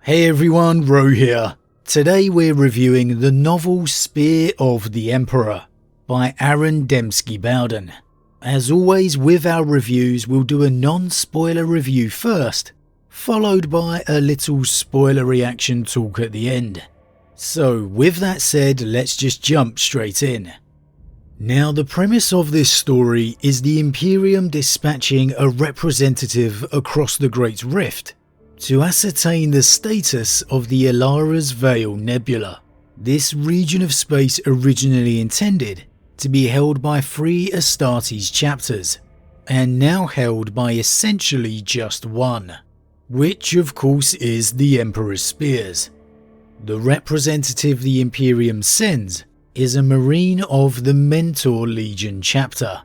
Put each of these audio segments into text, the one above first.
Hey everyone, Rho here. Today we're reviewing the novel Spear of the Emperor by Aaron Dembski-Bowden. As always with our reviews, we'll do a non-spoiler review first, followed by a little spoiler reaction talk at the end. So with that said, let's just jump straight in. Now the premise of this story is the Imperium dispatching a representative across the Great Rift to ascertain the status of the Ilara's Veil Nebula. This region of space originally intended to be held by 3 Astartes chapters, and now held by essentially just one, which of course is the Emperor's Spears. The representative the Imperium sends is a Marine of the Mentor Legion chapter.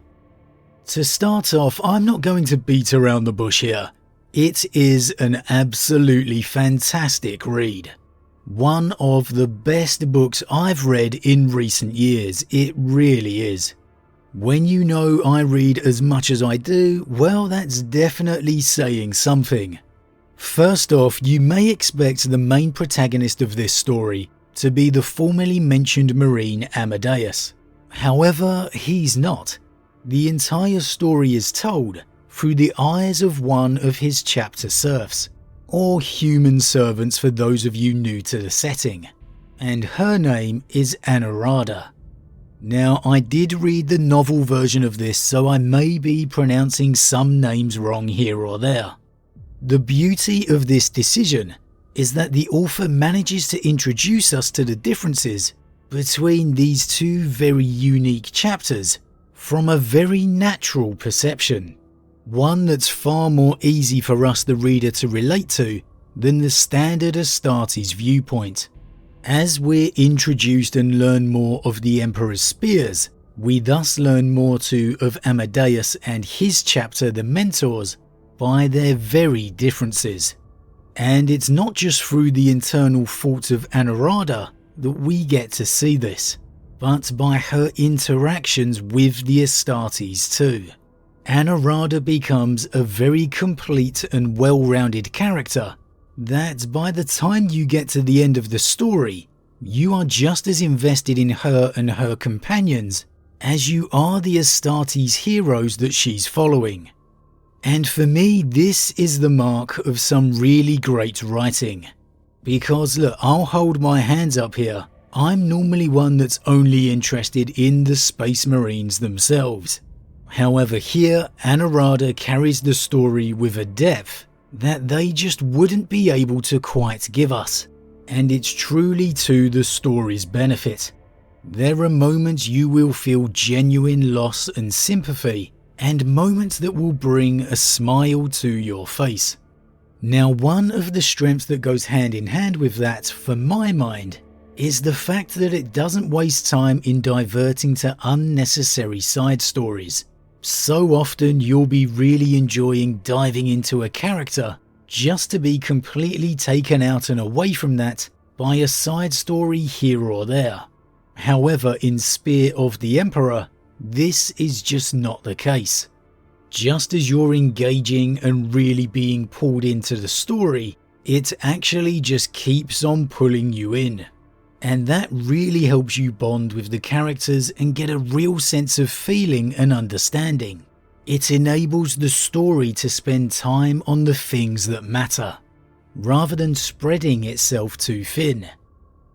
To start off, I'm not going to beat around the bush here. It is an absolutely fantastic read. One of the best books I've read in recent years, it really is. When you know I read as much as I do, well, that's definitely saying something. First off, you may expect the main protagonist of this story to be the formerly mentioned Marine Amadeus. However, he's not. The entire story is told through the eyes of one of his chapter serfs, or human servants for those of you new to the setting, and her name is Anurada. Now, I did read the novel version of this, so I may be pronouncing some names wrong here or there. The beauty of this decision is that the author manages to introduce us to the differences between these two very unique chapters from a very natural perception. One that's far more easy for us the reader to relate to than the standard Astartes viewpoint. As we're introduced and learn more of the Emperor's Spears, we thus learn more too of Amadeus and his chapter The Mentors by their very differences. And it's not just through the internal thoughts of Anurada that we get to see this, but by her interactions with the Astartes too. Anurada becomes a very complete and well-rounded character that by the time you get to the end of the story, you are just as invested in her and her companions as you are the Astartes heroes that she's following. And for me, this is the mark of some really great writing. Because look, I'll hold my hands up here. I'm normally one that's only interested in the Space Marines themselves. However, here, Anurada carries the story with a depth that they just wouldn't be able to quite give us. And it's truly to the story's benefit. There are moments you will feel genuine loss and sympathy, and moments that will bring a smile to your face. Now, one of the strengths that goes hand in hand with that, for my mind, is the fact that it doesn't waste time in diverting to unnecessary side stories. So often you'll be really enjoying diving into a character just to be completely taken out and away from that by a side story here or there. However, in Spear of the Emperor, this is just not the case. Just as you're engaging and really being pulled into the story, it actually just keeps on pulling you in. And that really helps you bond with the characters and get a real sense of feeling and understanding. It enables the story to spend time on the things that matter, rather than spreading itself too thin.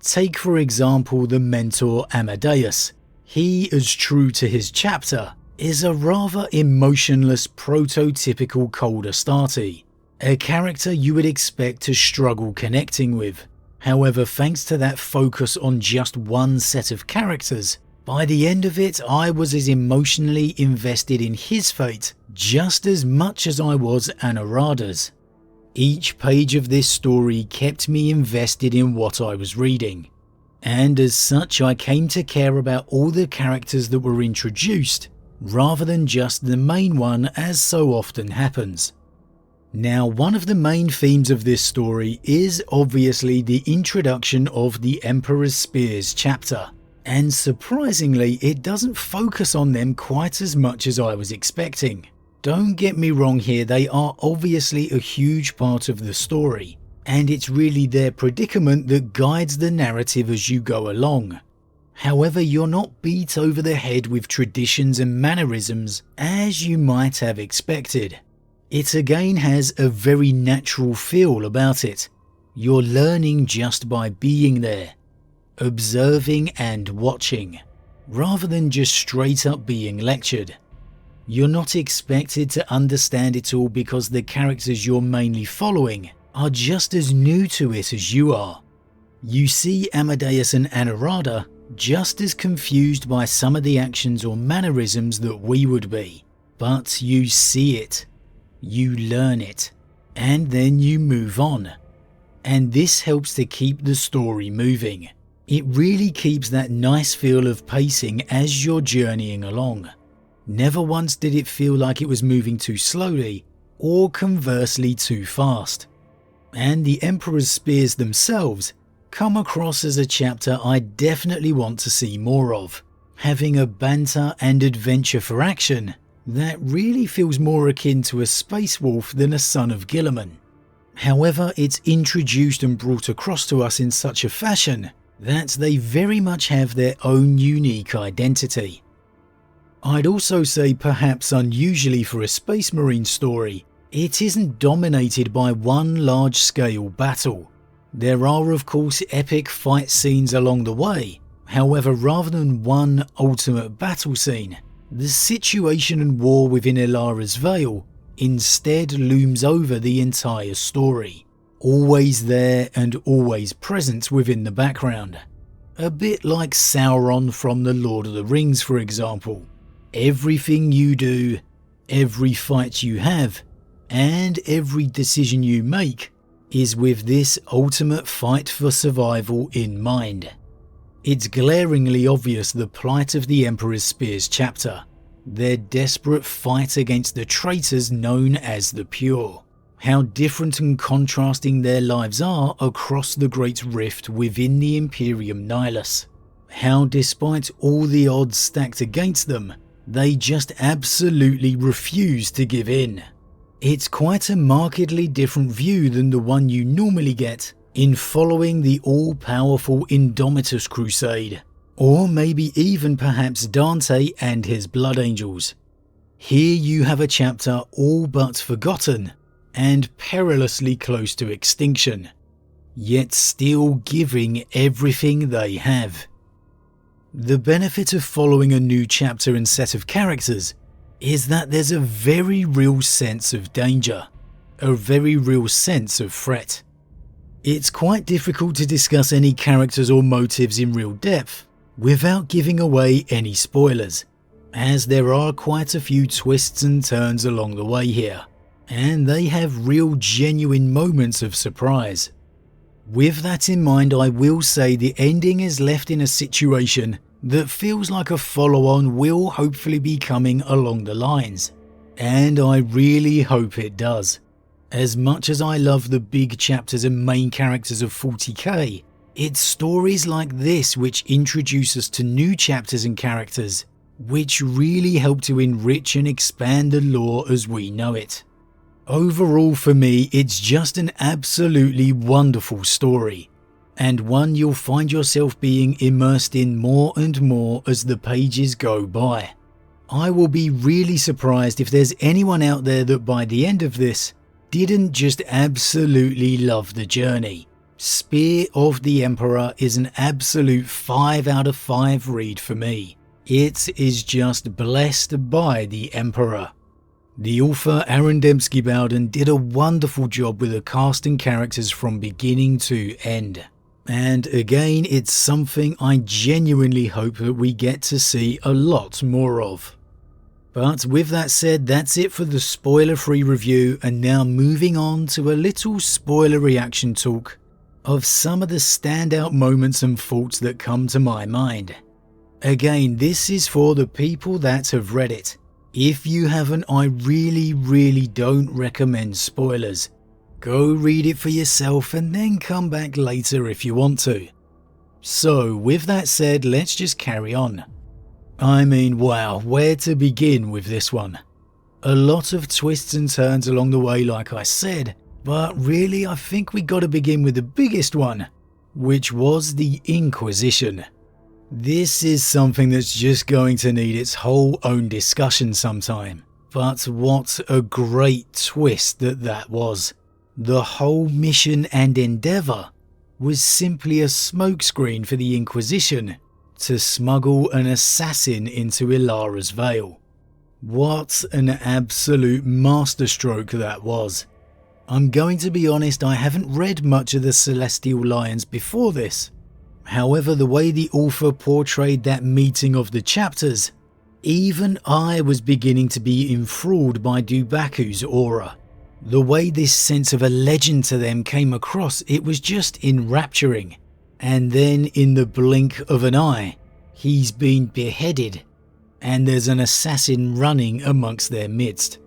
Take for example the mentor Amadeus. He, as true to his chapter, is a rather emotionless prototypical cold Astarte, a character you would expect to struggle connecting with. However, thanks to that focus on just one set of characters, by the end of it I was as emotionally invested in his fate just as much as I was Anurada's. Each page of this story kept me invested in what I was reading, and as such I came to care about all the characters that were introduced, rather than just the main one as so often happens. Now, one of the main themes of this story is obviously the introduction of the Emperor's Spears chapter, and surprisingly it doesn't focus on them quite as much as I was expecting. Don't get me wrong here, they are obviously a huge part of the story, and it's really their predicament that guides the narrative as you go along. However, you're not beat over the head with traditions and mannerisms as you might have expected. It again has a very natural feel about it. You're learning just by being there, observing and watching, rather than just straight up being lectured. You're not expected to understand it all because the characters you're mainly following are just as new to it as you are. You see Amadeus and Anurada just as confused by some of the actions or mannerisms that we would be, but you see it, you learn it, and then you move on. And this helps to keep the story moving. It really keeps that nice feel of pacing as you're journeying along. Never once did it feel like it was moving too slowly, or conversely too fast. And the Emperor's Spears themselves come across as a chapter I definitely want to see more of, having a banter and adventure for action that really feels more akin to a Space Wolf than a Son of Guilliman. However, it's introduced and brought across to us in such a fashion that they very much have their own unique identity. I'd also say, perhaps unusually for a Space Marine story, it isn't dominated by one large-scale battle. There are of course epic fight scenes along the way, however rather than one ultimate battle scene, the situation and war within Ilara's Vale instead looms over the entire story, always there and always present within the background. A bit like Sauron from The Lord of the Rings, for example. Everything you do, every fight you have, and every decision you make is with this ultimate fight for survival in mind. It's glaringly obvious the plight of the Emperor's Spears chapter, their desperate fight against the traitors known as the Pure, how different and contrasting their lives are across the Great Rift within the Imperium Nihilus, how despite all the odds stacked against them, they just absolutely refuse to give in. It's quite a markedly different view than the one you normally get in following the all-powerful Indomitus Crusade, or maybe even perhaps Dante and his Blood Angels. Here you have a chapter all but forgotten and perilously close to extinction, yet still giving everything they have. The benefit of following a new chapter and set of characters is that there's a very real sense of danger, a very real sense of threat. It's quite difficult to discuss any characters or motives in real depth without giving away any spoilers, as there are quite a few twists and turns along the way here, and they have real genuine moments of surprise. With that in mind, I will say the ending is left in a situation that feels like a follow-on will hopefully be coming along the lines, and I really hope it does. As much as I love the big chapters and main characters of 40k, it's stories like this which introduce us to new chapters and characters, which really help to enrich and expand the lore as we know it. Overall for me, it's just an absolutely wonderful story, and one you'll find yourself being immersed in more and more as the pages go by. I will be really surprised if there's anyone out there that by the end of this didn't just absolutely love the journey. Spear of the Emperor is an absolute 5 out of 5 read for me. It is just blessed by the Emperor. The author Aaron Dembski-Bowden did a wonderful job with the cast and characters from beginning to end. And again, it's something I genuinely hope that we get to see a lot more of. But with that said, that's it for the spoiler-free review, and now moving on to a little spoiler reaction talk of some of the standout moments and thoughts that come to my mind. Again, this is for the people that have read it. If you haven't, I really don't recommend spoilers. Go read it for yourself and then come back later if you want to. So with that said, let's just carry on. I mean, wow, where to begin with this one? A lot of twists and turns along the way, like I said, But really, I think we gotta begin with the biggest one, which was the Inquisition. This is something that's just going to need its whole own discussion sometime. But what a great twist that was. The whole mission and endeavour was simply a smokescreen for the Inquisition to smuggle an assassin into Ilara's Vale. What an absolute masterstroke that was. I'm going to be honest, I haven't read much of the Celestial Lions before this. However, the way the author portrayed that meeting of the chapters, even I was beginning to be enthralled by Dubaku's aura. The way this sense of a legend to them came across, it was just enrapturing. And then in the blink of an eye, he's been beheaded, and there's an assassin running amongst their midst.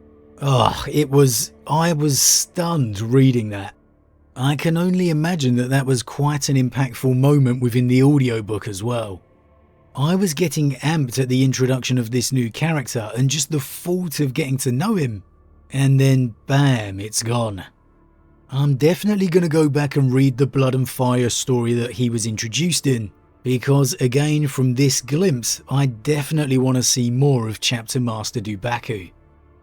I was stunned reading that. I can only imagine that was quite an impactful moment within the audiobook as well. I was getting amped at the introduction of this new character and just the thought of getting to know him. And then bam, it's gone. I'm definitely going to go back and read the Blood and Fire story that he was introduced in, because again from this glimpse I definitely want to see more of Chapter Master Dubaku.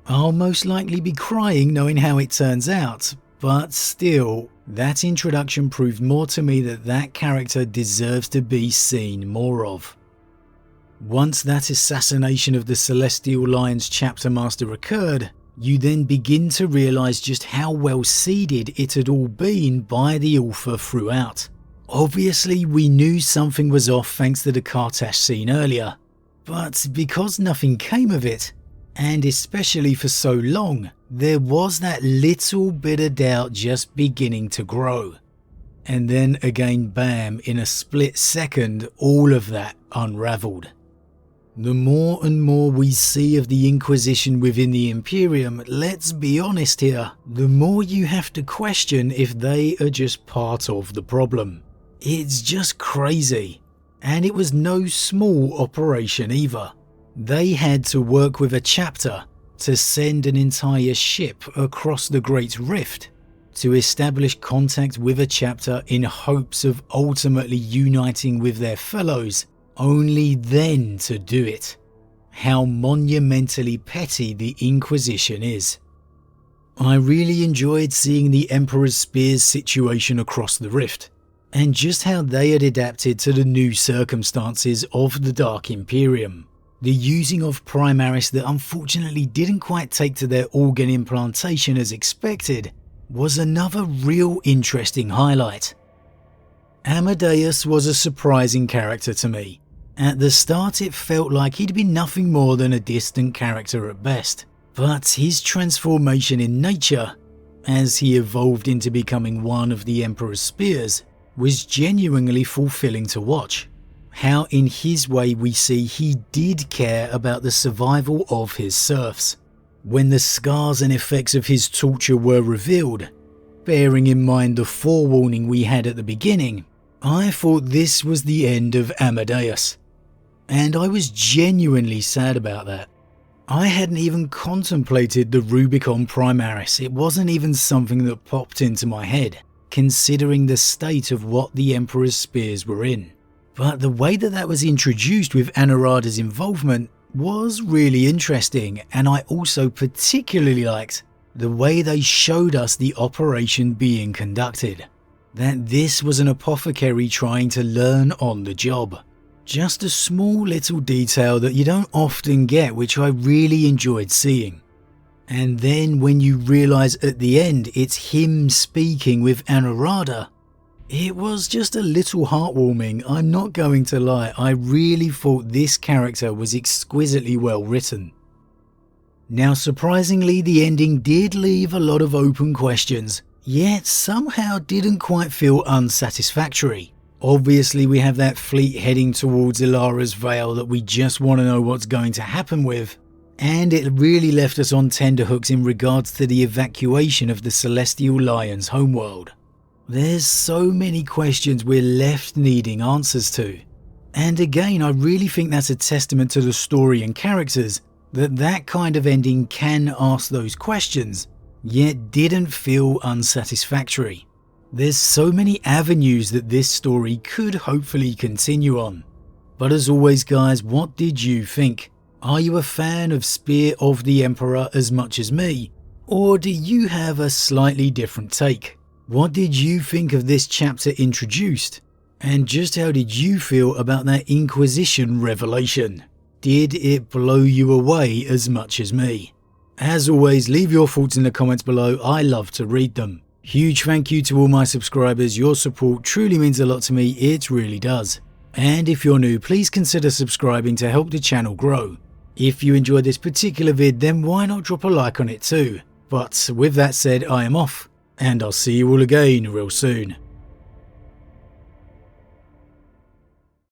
I'll most likely be crying knowing how it turns out, but still, that introduction proved more to me that character deserves to be seen more of. Once that assassination of the Celestial Lions Chapter Master occurred, you then begin to realise just how well seeded it had all been by the author throughout. Obviously we knew something was off thanks to the Kartash scene earlier, but because nothing came of it, and especially for so long, there was that little bit of doubt just beginning to grow. And then again bam, in a split second all of that unravelled. The more and more we see of the Inquisition within the Imperium, let's be honest here, the more you have to question if they are just part of the problem. It's just crazy. And it was no small operation either. They had to work with a chapter to send an entire ship across the Great Rift to establish contact with a chapter in hopes of ultimately uniting with their fellows, only then to do it. How monumentally petty the Inquisition is. I really enjoyed seeing the Emperor's Spears situation across the Rift, and just how they had adapted to the new circumstances of the Dark Imperium. The using of Primaris that unfortunately didn't quite take to their organ implantation as expected was another real interesting highlight. Amadeus was a surprising character to me. At the start it felt like he'd been nothing more than a distant character at best, but his transformation in nature, as he evolved into becoming one of the Emperor's Spears, was genuinely fulfilling to watch. How in his way we see he did care about the survival of his serfs. When the scars and effects of his torture were revealed, bearing in mind the forewarning we had at the beginning, I thought this was the end of Amadeus. And I was genuinely sad about that. I hadn't even contemplated the Rubicon Primaris, it wasn't even something that popped into my head, considering the state of what the Emperor's Spears were in. But the way that was introduced with Anurada's involvement was really interesting, and I also particularly liked the way they showed us the operation being conducted. That this was an apothecary trying to learn on the job. Just a small little detail that you don't often get, which I really enjoyed seeing. And then when you realise at the end it's him speaking with Anurada, it was just a little heartwarming, I'm not going to lie. I really thought this character was exquisitely well written. Now surprisingly, the ending did leave a lot of open questions, yet somehow didn't quite feel unsatisfactory. Obviously we have that fleet heading towards Ilara's Vale that we just want to know what's going to happen with, and it really left us on tenterhooks in regards to the evacuation of the Celestial Lions' homeworld. There's so many questions we're left needing answers to. And again, I really think that's a testament to the story and characters, that kind of ending can ask those questions, yet didn't feel unsatisfactory. There's so many avenues that this story could hopefully continue on. But as always guys, what did you think? Are you a fan of Spear of the Emperor as much as me? Or do you have a slightly different take? What did you think of this chapter introduced? And just how did you feel about that Inquisition revelation? Did it blow you away as much as me? As always, leave your thoughts in the comments below, I love to read them. Huge thank you to all my subscribers, your support truly means a lot to me, it really does. And if you're new, please consider subscribing to help the channel grow. If you enjoyed this particular vid, then why not drop a like on it too? But with that said, I am off, and I'll see you all again real soon.